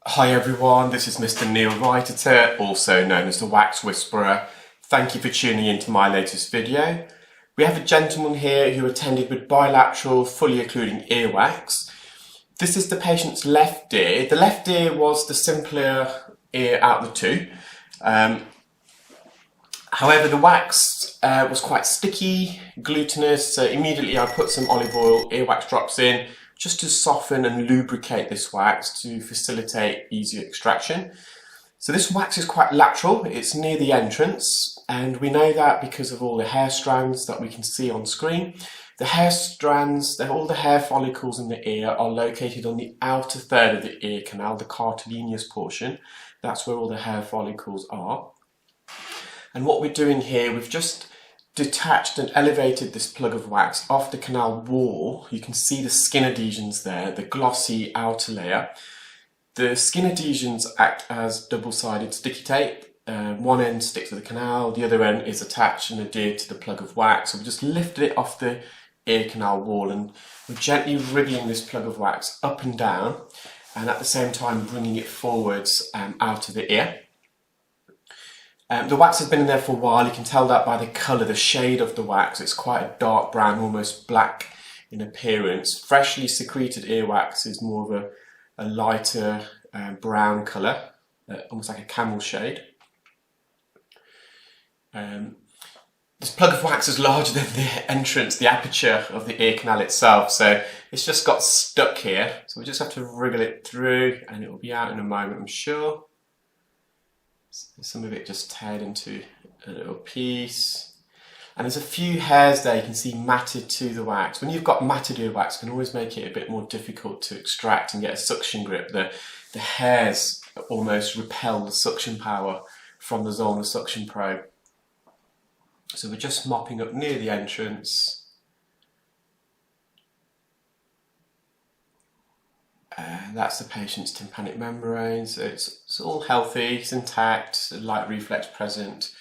Hi everyone, this is Mr Neel Raithatha, also known as the Wax Whisperer. Thank you for tuning into my latest video. We have a gentleman here who attended with bilateral, fully occluding earwax. This is the patient's left ear. The left ear was the simpler ear out of the two. However, the wax was quite sticky, glutinous, so immediately I put some olive oil earwax drops in just to soften and lubricate this wax to facilitate easier extraction. So this wax is quite lateral, it's near the entrance, and we know that because of all the hair strands that we can see on screen. The hair strands, all the hair follicles in the ear are located on the outer third of the ear canal, the cartilaginous portion. That's where all the hair follicles are. And what we're doing here, we've just detached and elevated this plug of wax off the canal wall. You can see the skin adhesions there, the glossy outer layer. The skin adhesions act as double-sided sticky tape. One end sticks to the canal, the other end is attached and adhered to the plug of wax. So we just lifted it off the ear canal wall and we're gently wriggling this plug of wax up and down, and at the same time bringing it forwards out of the ear. The wax has been in there for a while. You can tell that by the colour, the shade of the wax. It's quite a dark brown, almost black in appearance. Freshly secreted earwax is more of a lighter brown colour, almost like a camel shade. This plug of wax is larger than the entrance, the aperture of the ear canal itself, so it's just got stuck here. So we just have to wriggle it through and it will be out in a moment, I'm sure. Some of it just teared into a little piece. And there's a few hairs there you can see matted to the wax. When you've got matted earwax, it can always make it a bit more difficult to extract and get a suction grip. The hairs almost repel the suction power from the Zollner suction probe. So we're just mopping up near the entrance. That's the patient's tympanic membrane, so it's all healthy, it's intact, light reflex present.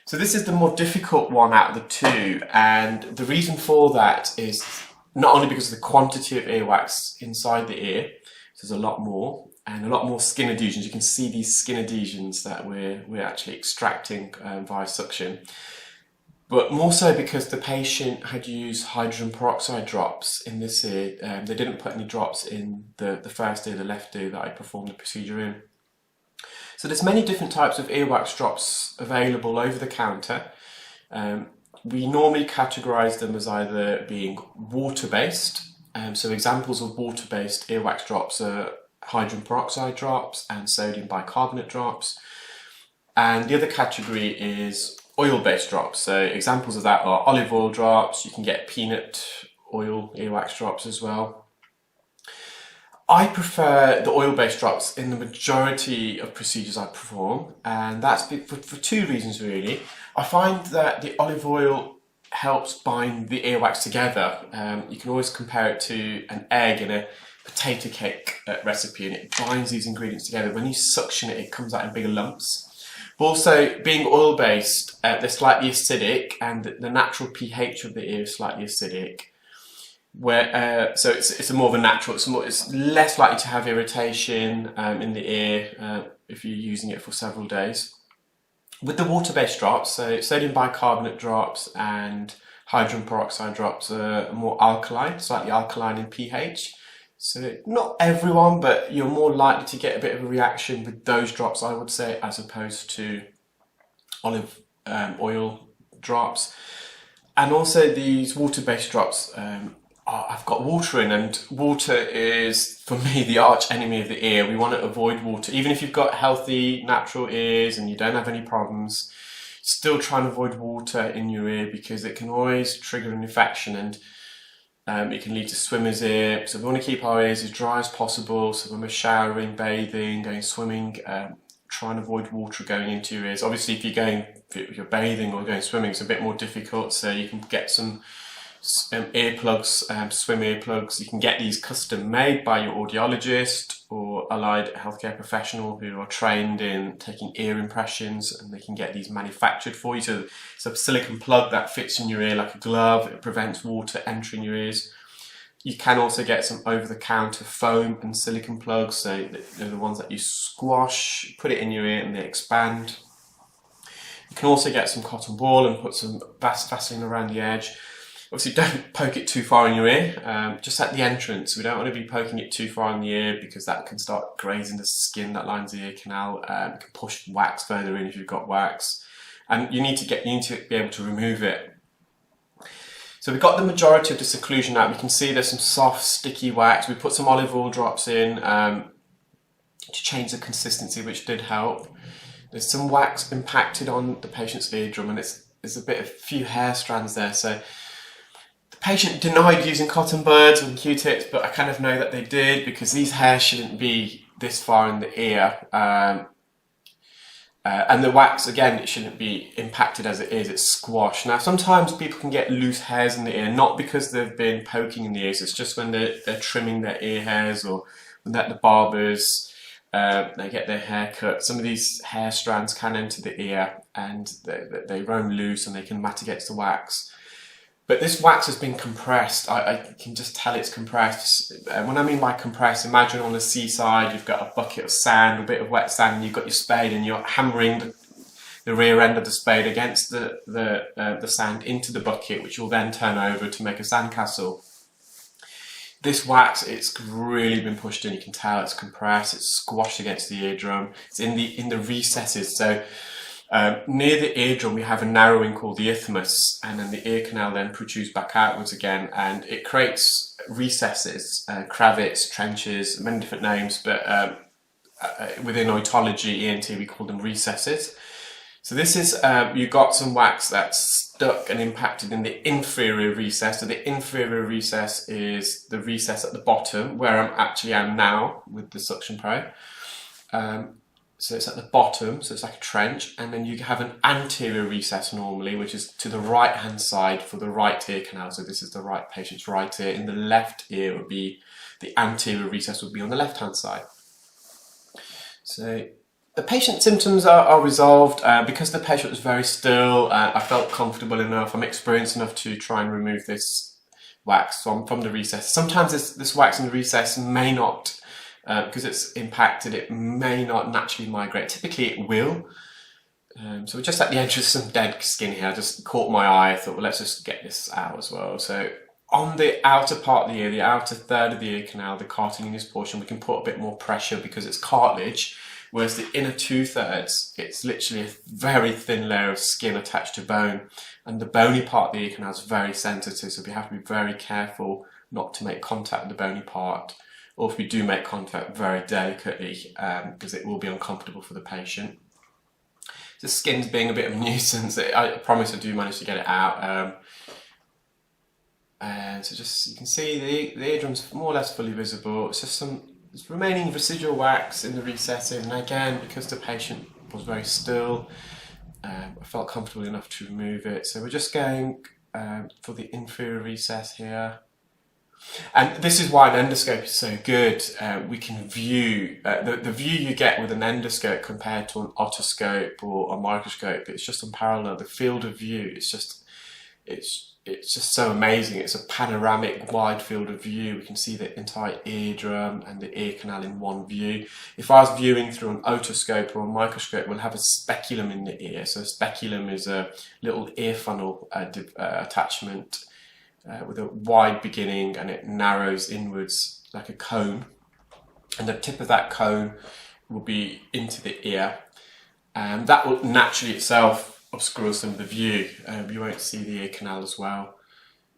So this is the more difficult one out of the two, and the reason for that is not only because of the quantity of earwax inside the ear, so there's a lot more, and a lot more skin adhesions. You can see these skin adhesions that we're actually extracting via suction. But more so because the patient had used hydrogen peroxide drops in this ear. They didn't put any drops in the first ear, the left ear, that I performed the procedure in. So there's many different types of earwax drops available over the counter. We normally categorise them as either being water-based. So examples of water-based earwax drops are hydrogen peroxide drops and sodium bicarbonate drops. And the other category is oil-based drops. So examples of that are olive oil drops. You can get peanut oil earwax drops as well. I prefer the oil-based drops in the majority of procedures I perform, and that's for two reasons really. I find that the olive oil helps bind the earwax together. You can always compare it to an egg in a potato cake recipe, and it binds these ingredients together. When you suction it, it comes out in bigger lumps. But also, being oil-based, they're slightly acidic, and the natural pH of the ear is slightly acidic. So it's more of a natural. It's less likely to have irritation in the ear if you're using it for several days. With the water-based drops, so sodium bicarbonate drops and hydrogen peroxide drops are more alkaline, slightly alkaline in pH. So not everyone, but you're more likely to get a bit of a reaction with those drops, I would say, as opposed to olive oil drops. And also these water-based drops, I've got water in, and water is, for me, the arch enemy of the ear. We want to avoid water. Even if you've got healthy, natural ears and you don't have any problems, still try and avoid water in your ear because it can always trigger an infection, and it can lead to swimmer's ear. So we want to keep our ears as dry as possible. So when we're showering, bathing, going swimming, try and avoid water going into your ears. Obviously, if you're bathing or going swimming, it's a bit more difficult. So you can get some earplugs, swim earplugs. You can get these custom made by your audiologist or allied healthcare professional who are trained in taking ear impressions, and they can get these manufactured for you. So it's a silicone plug that fits in your ear like a glove. It prevents water entering your ears. You can also get some over-the-counter foam and silicone plugs, so they're the ones that you squash, put it in your ear and they expand. You can also get some cotton wool and put some Vaseline around the edge. Obviously don't poke it too far in your ear, just at the entrance. We don't want to be poking it too far in the ear because that can start grazing the skin that lines the ear canal. It can push wax further in if you've got wax. And you need to be able to remove it. So we've got the majority of this occlusion out. We can see there's some soft, sticky wax. We put some olive oil drops in to change the consistency, which did help. There's some wax impacted on the patient's eardrum, and there's a few hair strands there. So the patient denied using cotton buds and Q-tips, but I kind of know that they did because these hairs shouldn't be this far in the ear. And the wax, again, it shouldn't be impacted as it is, it's squashed. Now, sometimes people can get loose hairs in the ear, not because they've been poking in the ears, it's just when they're trimming their ear hairs or when they're at the barbers, they get their hair cut. Some of these hair strands can enter the ear and they roam loose and they can mat against the wax. But this wax has been compressed. I can just tell it's compressed. When I mean by compressed, imagine on the seaside you've got a bucket of sand, a bit of wet sand, and you've got your spade and you're hammering the rear end of the spade against the sand into the bucket, which will then turn over to make a sandcastle. This wax, it's really been pushed in. You can tell it's compressed. It's squashed against the eardrum. It's in the recesses. So near the eardrum we have a narrowing called the isthmus, and then the ear canal then protrudes back outwards again, and it creates recesses, cravits, trenches, many different names, but within otology, ENT, we call them recesses. So this is, you've got some wax that's stuck and impacted in the inferior recess. So the inferior recess is the recess at the bottom, where I am now with the suction probe. So it's at the bottom, so it's like a trench, and then you have an anterior recess normally, which is to the right hand side for the right ear canal. So this is the right patient's right ear. In the left ear would be, the anterior recess would be on the left hand side. So the patient's symptoms are resolved because the patient was very still. I felt comfortable enough, I'm experienced enough to try and remove this wax from the recess. Sometimes this wax in the recess may not, because it's impacted, it may not naturally migrate. Typically it will. So just at the entrance, some dead skin here. I just caught my eye. I thought, well, let's just get this out as well. So on the outer part of the ear, the outer third of the ear canal, the cartilaginous portion, we can put a bit more pressure because it's cartilage. Whereas the inner 2/3, it's literally a very thin layer of skin attached to bone. And the bony part of the ear canal is very sensitive, so we have to be very careful not to make contact with the bony part. Or if we do make contact, very delicately, because it will be uncomfortable for the patient. The skin's being a bit of a nuisance. I promise I do manage to get it out. And so just, you can see the eardrum's more or less fully visible. It's just there's remaining residual wax in the recesses, and again, because the patient was very still, I felt comfortable enough to remove it. So we're just going for the inferior recess here. And this is why an endoscope is so good. We can view, the view you get with an endoscope compared to an otoscope or a microscope, it's just unparalleled. The field of view, it's just so amazing. It's a panoramic wide field of view. We can see the entire eardrum and the ear canal in one view. If I was viewing through an otoscope or a microscope, we'll have a speculum in the ear. So a speculum is a little ear funnel attachment with a wide beginning, and it narrows inwards like a cone. And the tip of that cone will be into the ear. And that will naturally itself obscure some of the view. You won't see the ear canal as well.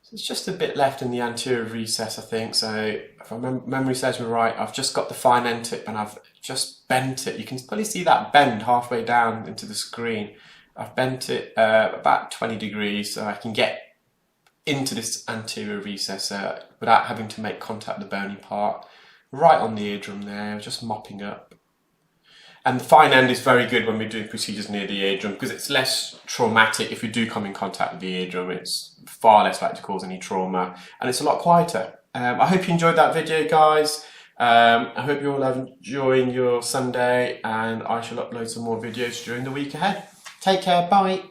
So there's just a bit left in the anterior recess, I think. So if my memory serves me right, I've just got the fine end tip and I've just bent it. You can probably see that bend halfway down into the screen. I've bent it about 20 degrees so I can get into this anterior recess without having to make contact with the bony part. Right on the eardrum there, just mopping up. And the fine end is very good when we're doing procedures near the eardrum because it's less traumatic. If you do come in contact with the eardrum, it's far less likely to cause any trauma, and it's a lot quieter. I hope you enjoyed that video, guys. I hope you're all enjoying your Sunday, and I shall upload some more videos during the week ahead. Take care, bye.